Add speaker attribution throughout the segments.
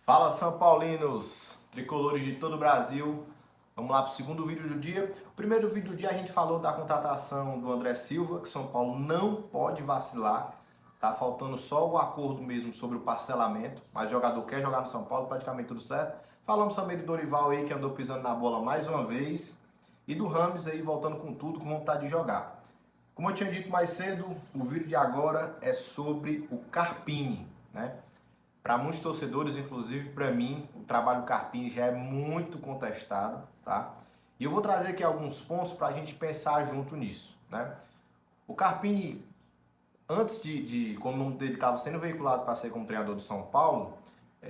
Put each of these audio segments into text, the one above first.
Speaker 1: Fala São Paulinos, tricolores de todo o Brasil. Vamos lá para o segundo vídeo do dia. O primeiro vídeo do dia a gente falou da contratação do André Silva, que São Paulo não pode vacilar. Tá faltando só o acordo mesmo sobre o parcelamento, mas o jogador quer jogar no São Paulo, praticamente tudo certo. Falamos também do Dorival aí, que andou pisando na bola mais uma vez. E do Rames aí voltando com tudo, com vontade de jogar. Como eu tinha dito mais cedo, o vídeo de agora é sobre o Carpini, né? Para muitos torcedores, inclusive para mim, o trabalho do Carpini já é muito contestado, tá? E eu vou trazer aqui alguns pontos para a gente pensar junto nisso, né? O Carpini, antes quando o nome dele estava sendo veiculado para ser como treinador do São Paulo,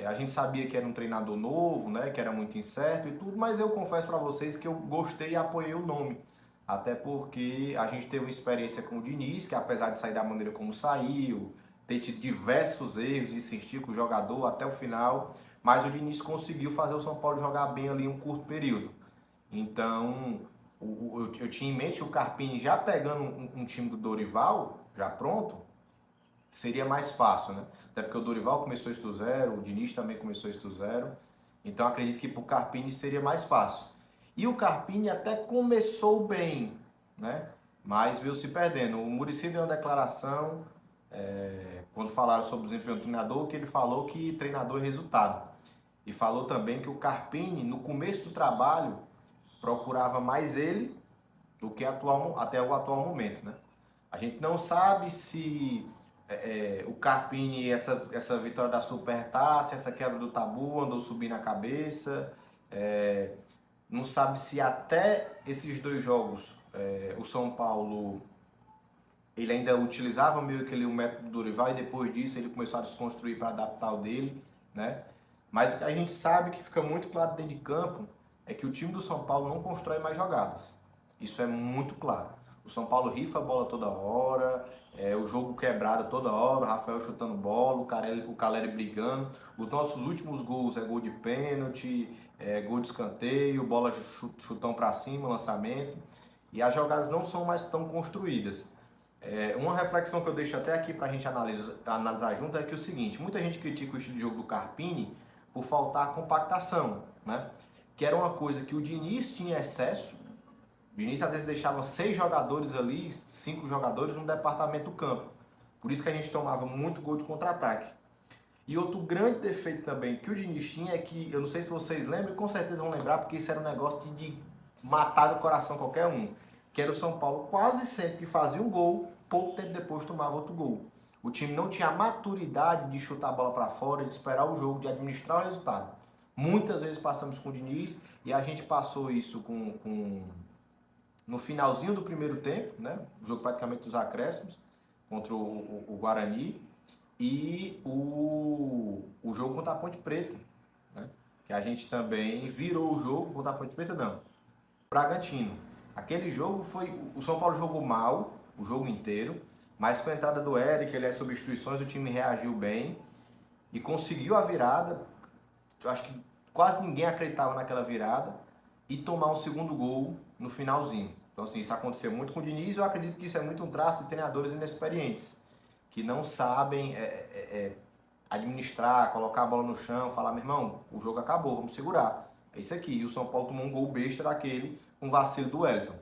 Speaker 1: a gente sabia que era um treinador novo, né? Que era muito incerto e tudo, mas eu confesso para vocês que eu gostei e apoiei o nome. Até porque a gente teve uma experiência com o Diniz, que apesar de sair da maneira como saiu, ter tido diversos erros, de insistir com o jogador até o final, mas o Diniz conseguiu fazer o São Paulo jogar bem ali em um curto período. Então, eu tinha em mente o Carpini já pegando um time do Dorival, já pronto, seria mais fácil, né? Até porque o Dorival começou isto zero, o Diniz também começou isto zero. Então acredito que para o Carpini seria mais fácil. E o Carpini até começou bem, né? Mas veio se perdendo. O Muricy deu uma declaração quando falaram sobre o desempenho do treinador, que ele falou que treinador é resultado. E falou também que o Carpini, no começo do trabalho, procurava mais ele do que até o atual momento, né? A gente não sabe se o Carpini, essa vitória da Supertaça, essa quebra do tabu, andou subindo a cabeça. Não sabe se até esses dois jogos o São Paulo ele ainda utilizava meio que o método do Dorival e depois disso ele começou a desconstruir para adaptar o dele, né? Mas a gente sabe que fica muito claro dentro de campo é que o time do São Paulo não constrói mais jogadas. Isso é muito claro. O São Paulo rifa a bola toda hora, o jogo quebrado toda hora, o Rafael chutando bola, o Caleri brigando. Os nossos últimos gols é gol de pênalti, gol de escanteio, bola chutão para cima, lançamento. E as jogadas não são mais tão construídas. Uma reflexão que eu deixo até aqui para a gente analisar junto é que o seguinte, muita gente critica o estilo de jogo do Carpini por faltar compactação, né? Que era uma coisa que o Diniz tinha excesso. O Diniz às vezes deixava 6 jogadores ali, 5 jogadores no departamento do campo. Por isso que a gente tomava muito gol de contra-ataque. E outro grande defeito também que o Diniz tinha é que, eu não sei se vocês lembram, com certeza vão lembrar, porque isso era um negócio de matar do coração qualquer um, que era o São Paulo quase sempre que fazia um gol, pouco tempo depois tomava outro gol. O time não tinha a maturidade de chutar a bola para fora, de esperar o jogo, de administrar o resultado. Muitas vezes passamos com o Diniz e a gente passou isso no finalzinho do primeiro tempo, né? O jogo praticamente dos acréscimos contra o Guarani e o jogo contra a Ponte Preta, né? Que a gente também virou o jogo contra a Ponte Preta, não. Bragantino. Aquele jogo foi. O São Paulo jogou mal o jogo inteiro, mas com a entrada do Eric, ele as substituições, o time reagiu bem e conseguiu a virada. Eu acho que quase ninguém acreditava naquela virada e tomar um segundo gol no finalzinho. Então, assim, isso aconteceu muito com o Diniz e eu acredito que isso é muito um traço de treinadores inexperientes, que não sabem administrar, colocar a bola no chão, falar, meu irmão, o jogo acabou, vamos segurar. É isso aqui. E o São Paulo tomou um gol besta daquele, um vacilo do Wellington.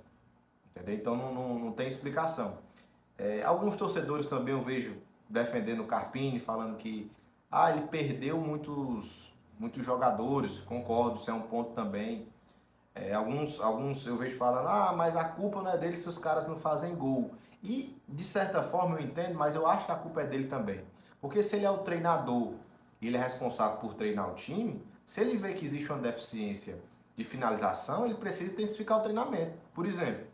Speaker 1: Entendeu? Então não tem explicação. Alguns torcedores também eu vejo defendendo o Carpini, falando que ele perdeu muitos jogadores, concordo, isso é um ponto também. Alguns eu vejo falando, mas a culpa não é dele se os caras não fazem gol. E, de certa forma, eu entendo, mas eu acho que a culpa é dele também. Porque se ele é o treinador e ele é responsável por treinar o time, se ele vê que existe uma deficiência de finalização, ele precisa intensificar o treinamento. Por exemplo,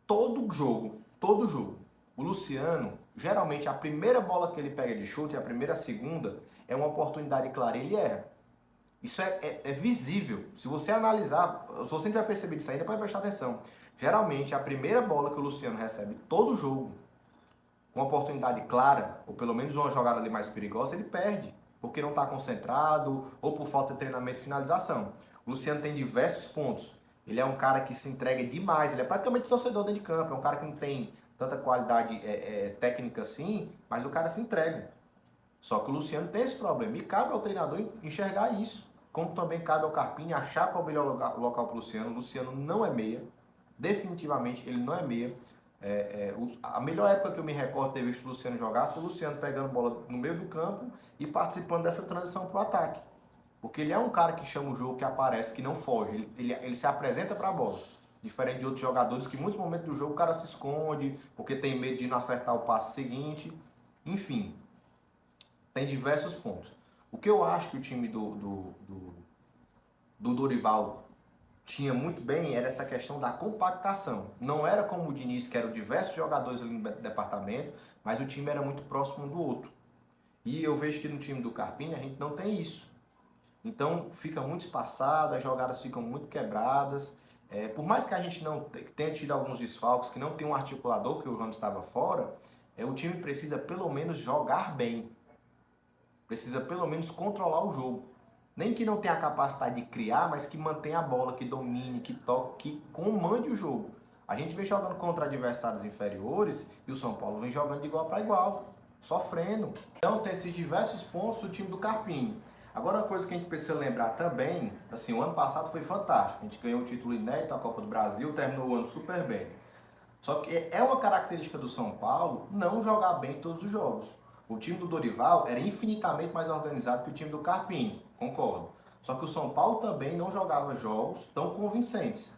Speaker 1: todo jogo, o Luciano, geralmente a primeira bola que ele pega de chute, a primeira, a segunda, é uma oportunidade clara e ele erra. Isso é visível. Se você analisar, se você não tiver percebido isso ainda, pode prestar atenção. Geralmente, a primeira bola que o Luciano recebe todo jogo, com uma oportunidade clara, ou pelo menos uma jogada ali mais perigosa, ele perde. Porque não está concentrado, ou por falta de treinamento e finalização. O Luciano tem diversos pontos. Ele é um cara que se entrega demais, ele é praticamente torcedor dentro de campo, é um cara que não tem tanta qualidade técnica assim, mas o cara se entrega. Só que o Luciano tem esse problema e cabe ao treinador enxergar isso. Como também cabe ao Carpini achar qual é o melhor local para o Luciano. O Luciano não é meia, definitivamente ele não é meia. A melhor época que eu me recordo de ter visto o Luciano jogar foi o Luciano pegando bola no meio do campo e participando dessa transição para o ataque. Porque ele é um cara que chama o jogo, que aparece, que não foge. Ele se apresenta para a bola. Diferente de outros jogadores que em muitos momentos do jogo o cara se esconde, porque tem medo de não acertar o passe seguinte. Enfim, tem diversos pontos. O que eu acho que o time do Dorival tinha muito bem era essa questão da compactação. Não era como o Diniz, que eram diversos jogadores ali no departamento, mas o time era muito próximo um do outro. E eu vejo que no time do Carpini a gente não tem isso. Então fica muito espaçado, as jogadas ficam muito quebradas. Por mais que a gente não tenha tido alguns desfalques, que não tem um articulador, que o Ramos estava fora, o time precisa pelo menos jogar bem. Precisa pelo menos controlar o jogo. Nem que não tenha a capacidade de criar, mas que mantenha a bola, que domine, que toque, que comande o jogo. A gente vem jogando contra adversários inferiores e o São Paulo vem jogando de igual para igual, sofrendo. Então tem esses diversos pontos do time do Carpini. Agora uma coisa que a gente precisa lembrar também, assim, o ano passado foi fantástico. A gente ganhou o título inédito da Copa do Brasil, terminou o ano super bem. Só que é uma característica do São Paulo não jogar bem todos os jogos. O time do Dorival era infinitamente mais organizado que o time do Carpini, concordo. Só que o São Paulo também não jogava jogos tão convincentes.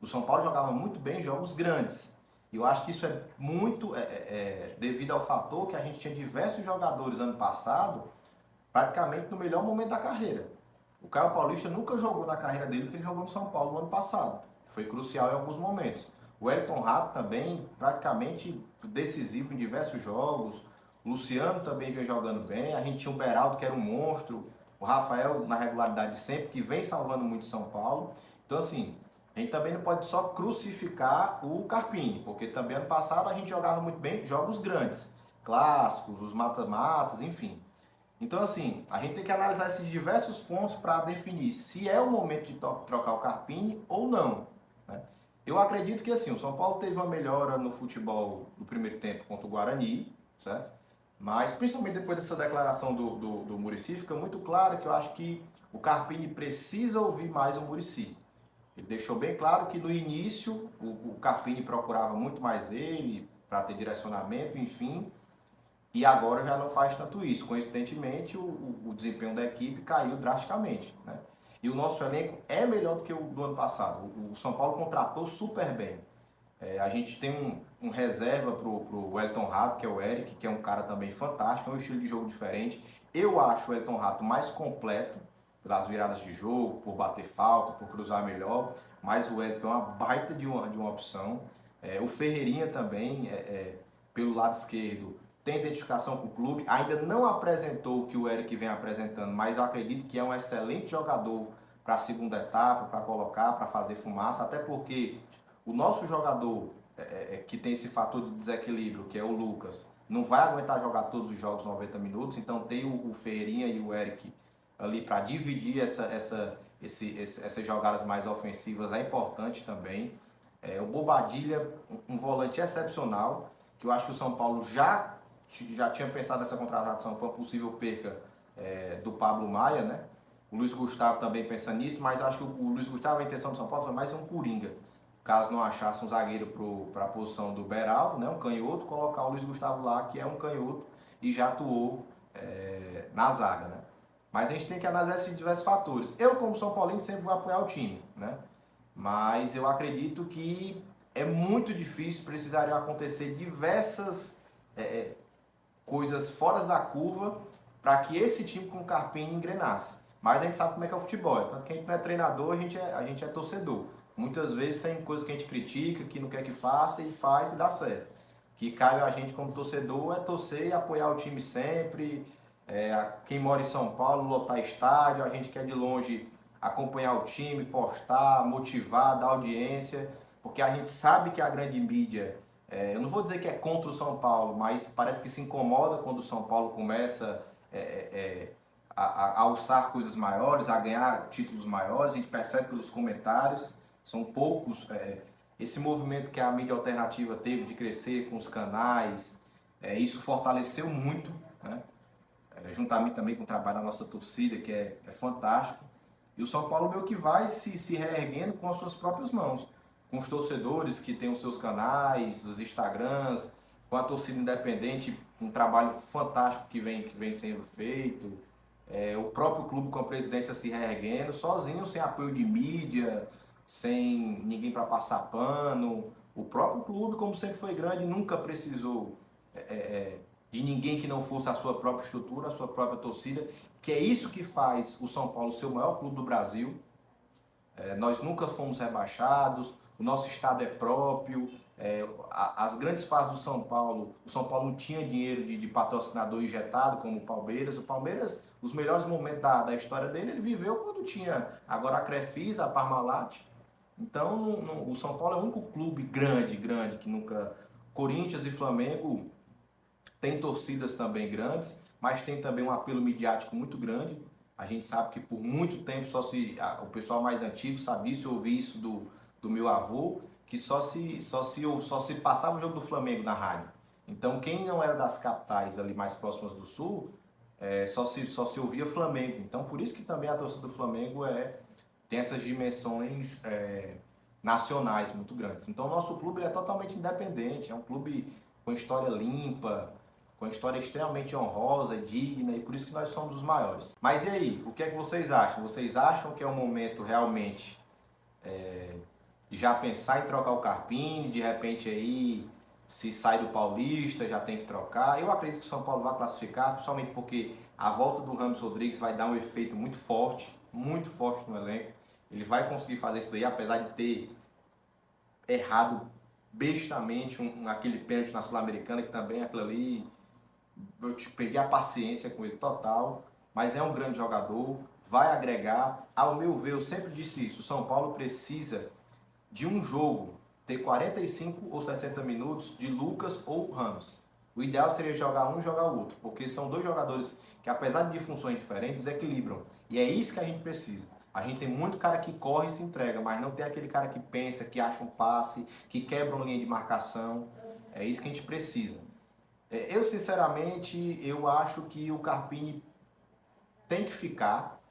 Speaker 1: O São Paulo jogava muito bem jogos grandes. E eu acho que isso é muito devido ao fator que a gente tinha diversos jogadores ano passado, praticamente no melhor momento da carreira. O Caio Paulista nunca jogou na carreira dele o que ele jogou no São Paulo no ano passado. Foi crucial em alguns momentos. O Elton Rato também, praticamente decisivo em diversos jogos. O Luciano também vem jogando bem. A gente tinha o Beraldo, que era um monstro. O Rafael, na regularidade sempre, que vem salvando muito São Paulo. Então, assim, a gente também não pode só crucificar o Carpini, porque também ano passado a gente jogava muito bem jogos grandes. Clássicos, os mata-matas, enfim. Então, assim, a gente tem que analisar esses diversos pontos para definir se é o momento de trocar o Carpini ou não. Né? Eu acredito que, assim, o São Paulo teve uma melhora no futebol do primeiro tempo contra o Guarani, certo? Mas, principalmente depois dessa declaração do Muricy, fica muito claro que eu acho que o Carpini precisa ouvir mais o Muricy. Ele deixou bem claro que no início o Carpini procurava muito mais ele para ter direcionamento, enfim, e agora já não faz tanto isso. Coincidentemente, o desempenho da equipe caiu drasticamente. Né? E o nosso elenco é melhor do que o do ano passado. O São Paulo contratou super bem. A gente tem um reserva para o Elton Rato, que é o Eric, que é um cara também fantástico, é um estilo de jogo diferente. Eu acho o Elton Rato mais completo, pelas viradas de jogo, por bater falta, por cruzar melhor, mas o Elton é uma baita de uma opção. O Ferreirinha também, pelo lado esquerdo, tem identificação com o clube, ainda não apresentou o que o Eric vem apresentando, mas eu acredito que é um excelente jogador para a segunda etapa, para colocar, para fazer fumaça, até porque o nosso jogador que tem esse fator de desequilíbrio, que é o Lucas, não vai aguentar jogar todos os jogos 90 minutos, então tem o Ferreirinha e o Eric ali para dividir essas jogadas mais ofensivas é importante também. O Bobadilha, um volante excepcional, que eu acho que o São Paulo já tinha pensado nessa contratação para uma possível perca do Pablo Maia, né? O Luiz Gustavo também pensa nisso, mas acho que o Luiz Gustavo, a intenção do São Paulo foi mais um coringa. Caso não achasse um zagueiro para a posição do Beraldo, né, um canhoto, colocar o Luiz Gustavo lá, que é um canhoto e já atuou na zaga. Né? Mas a gente tem que analisar esses diversos fatores. Eu, como São Paulino, sempre vou apoiar o time, né? Mas eu acredito que é muito difícil, precisariam acontecer diversas coisas fora da curva para que esse time com o Carpini engrenasse. Mas a gente sabe como é que é o futebol, tanto que a gente não é treinador, a gente é torcedor. Muitas vezes tem coisas que a gente critica, que não quer que faça e faz e dá certo. Que cabe a gente como torcedor é torcer e apoiar o time sempre. Quem mora em São Paulo, lotar estádio, a gente quer de longe acompanhar o time, postar, motivar, dar audiência, porque a gente sabe que a grande mídia, eu não vou dizer que é contra o São Paulo, mas parece que se incomoda quando o São Paulo começa a alçar coisas maiores, a ganhar títulos maiores, a gente percebe pelos comentários, são poucos. Esse movimento que a mídia alternativa teve de crescer com os canais, isso fortaleceu muito, né? juntamente também com o trabalho da nossa torcida, que é fantástico. E o São Paulo meio que vai se reerguendo com as suas próprias mãos, com os torcedores que têm os seus canais, os Instagrams, com a torcida independente, um trabalho fantástico que vem sendo feito, o próprio clube com a presidência se reerguendo, sozinho, sem apoio de mídia, sem ninguém para passar pano. O próprio clube, como sempre foi grande, nunca precisou de ninguém que não fosse a sua própria estrutura, a sua própria torcida, que é isso que faz o São Paulo ser o maior clube do Brasil. Nós nunca fomos rebaixados, o nosso estado é próprio, as grandes fases do São Paulo, o São Paulo não tinha dinheiro de patrocinador injetado como o Palmeiras, os melhores momentos da história dele, ele viveu quando tinha agora a Crefisa, a Parmalat. Então o São Paulo é o único clube grande, que nunca... Corinthians e Flamengo tem torcidas também grandes, mas tem também um apelo midiático muito grande. A gente sabe que por muito tempo o pessoal mais antigo sabe isso, eu ouvi isso do meu avô, que só se passava o jogo do Flamengo na rádio. Então quem não era das capitais ali mais próximas do sul, só se ouvia Flamengo. Então por isso que também a torcida do Flamengo tem essas dimensões nacionais muito grandes. Então o nosso clube é totalmente independente, é um clube com história limpa, com história extremamente honrosa, digna, e por isso que nós somos os maiores. Mas e aí, o que é que vocês acham? Vocês acham que é um momento realmente de já pensar em trocar o Carpini, de repente aí, se sai do Paulista, já tem que trocar? Eu acredito que o São Paulo vai classificar, principalmente porque a volta do James Rodrigues vai dar um efeito muito forte no elenco. Ele vai conseguir fazer isso daí, apesar de ter errado bestamente aquele pênalti na Sul-Americana, que também aquilo ali, eu perdi a paciência com ele total, mas é um grande jogador, vai agregar. Ao meu ver, eu sempre disse isso, o São Paulo precisa de um jogo ter 45 ou 60 minutos de Lucas ou Ramos. O ideal seria jogar um e jogar o outro, porque são dois jogadores que, apesar de funções diferentes, equilibram. E é isso que a gente precisa. A gente tem muito cara que corre e se entrega, mas não tem aquele cara que pensa, que acha um passe, que quebra uma linha de marcação. É isso que a gente precisa. Eu, sinceramente, eu acho que o Carpini tem que ficar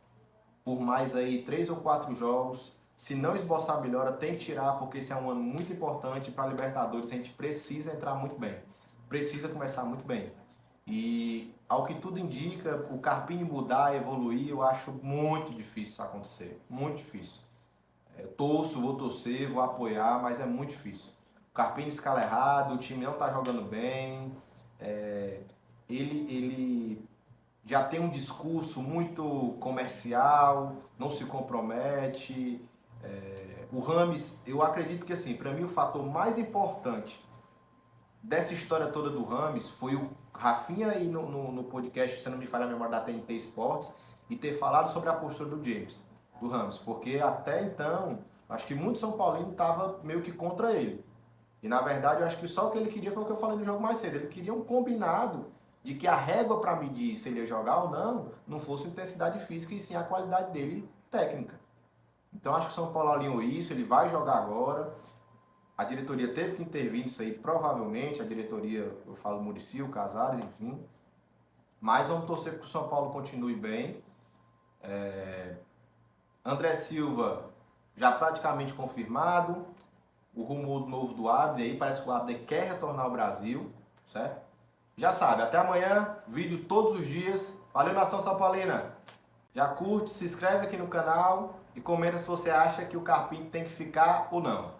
Speaker 1: por mais aí 3 ou 4 jogos. Se não esboçar a melhora, tem que tirar, porque esse é um ano muito importante para a Libertadores. A gente precisa entrar muito bem. Precisa começar muito bem. E, ao que tudo indica, o Carpini mudar, evoluir, eu acho muito difícil isso acontecer. Muito difícil. Vou torcer, vou apoiar, mas é muito difícil. O Carpini escala errado, o time não está jogando bem. Ele já tem um discurso muito comercial, não se compromete. O Rames, eu acredito que assim, para mim o fator mais importante dessa história toda do Rames foi o Rafinha aí no podcast, se não me falha a memória da TNT Esportes, e ter falado sobre a postura do Rames, porque até então, acho que muito São Paulino estava meio que contra ele. E na verdade, eu acho que só o que ele queria foi o que eu falei no jogo mais cedo. Ele queria um combinado de que a régua para medir se ele ia jogar ou não fosse intensidade física e sim a qualidade dele técnica. Então acho que o São Paulo alinhou isso, ele vai jogar agora. A diretoria teve que intervir nisso aí, provavelmente. A diretoria, eu falo Muricy, Casares, enfim. Mas vamos torcer para que o São Paulo continue bem. André Silva já praticamente confirmado. O rumor novo do Abner aí, parece que o Abner quer retornar ao Brasil, certo? Já sabe, até amanhã, vídeo todos os dias. Valeu, nação São Paulina! Já curte, se inscreve aqui no canal e comenta se você acha que o Carpini tem que ficar ou não.